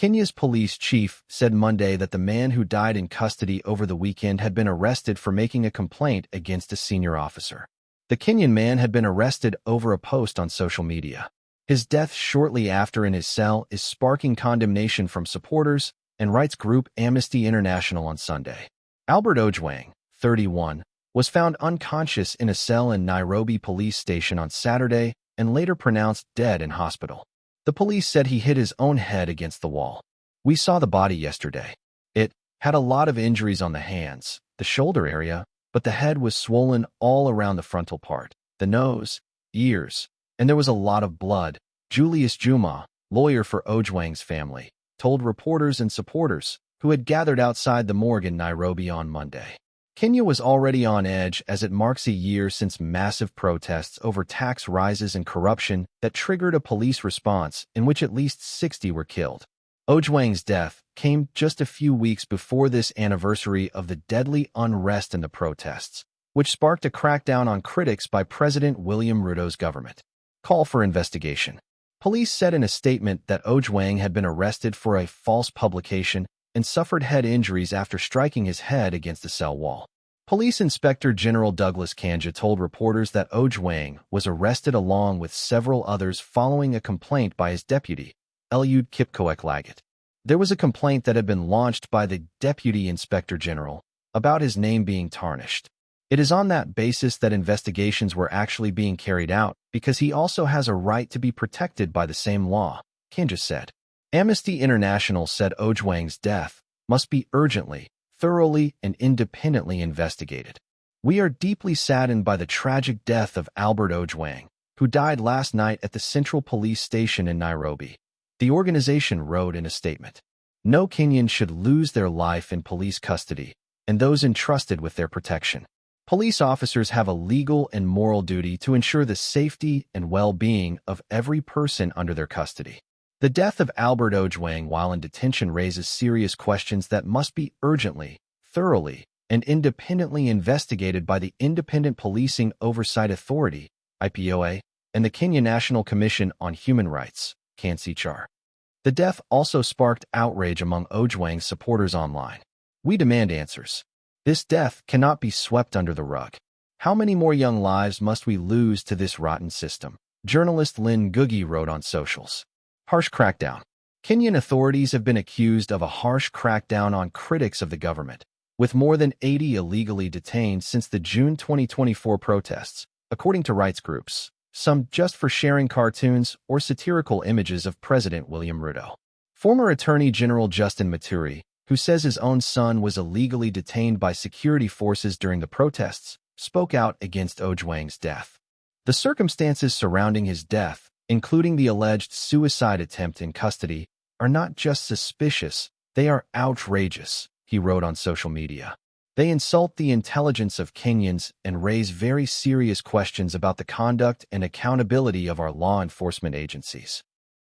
Kenya's police chief said Monday that the man who died in custody over the weekend had been arrested for making a complaint against a senior officer. The Kenyan man had been arrested over a post on social media. His death shortly after in his cell is sparking condemnation from supporters and rights group Amnesty International on Sunday. Albert Ojwang, 31, was found unconscious in a cell in Nairobi police station on Saturday and later pronounced dead in hospital. The police said he hit his own head against the wall. "We saw the body yesterday. It had a lot of injuries on the hands, the shoulder area, but the head was swollen all around the frontal part, the nose, ears, and there was a lot of blood," Julius Juma, lawyer for Ojwang's family, told reporters and supporters who had gathered outside the morgue in Nairobi on Monday. Kenya was already on edge as it marks a year since massive protests over tax rises and corruption that triggered a police response in which at least 60 were killed. Ojwang's death came just a few weeks before this anniversary of the deadly unrest and the protests, which sparked a crackdown on critics by President William Ruto's government. Call for investigation. Police said in a statement that Ojwang had been arrested for a false publication and suffered head injuries after striking his head against a cell wall. Police Inspector General Douglas Kanja told reporters that Ojwang was arrested along with several others following a complaint by his deputy, Eliud Kipkoech Lagat. There was a complaint that had been launched by the Deputy Inspector General about his name being tarnished. It is on that basis that investigations were actually being carried out because he also has a right to be protected by the same law, Kanja said. Amnesty International said Ojwang's death must be urgently, thoroughly, and independently investigated. "We are deeply saddened by the tragic death of Albert Ojwang, who died last night at the Central Police Station in Nairobi," the organization wrote in a statement. "No Kenyan should lose their life in police custody and those entrusted with their protection. Police officers have a legal and moral duty to ensure the safety and well-being of every person under their custody." The death of Albert Ojwang while in detention raises serious questions that must be urgently, thoroughly, and independently investigated by the Independent Policing Oversight Authority, IPOA, and the Kenya National Commission on Human Rights, KNCHR. The death also sparked outrage among Ojwang's supporters online. "We demand answers. This death cannot be swept under the rug. How many more young lives must we lose to this rotten system?" Journalist Lynn Ngugi wrote on socials. Harsh crackdown. Kenyan authorities have been accused of a harsh crackdown on critics of the government, with more than 80 illegally detained since the June 2024 protests, according to rights groups, some just for sharing cartoons or satirical images of President William Ruto. Former Attorney General Justin Muturi, who says his own son was illegally detained by security forces during the protests, spoke out against Ojwang's death. "The circumstances surrounding his death, including the alleged suicide attempt in custody, are not just suspicious, they are outrageous," he wrote on social media. "They insult the intelligence of Kenyans and raise very serious questions about the conduct and accountability of our law enforcement agencies."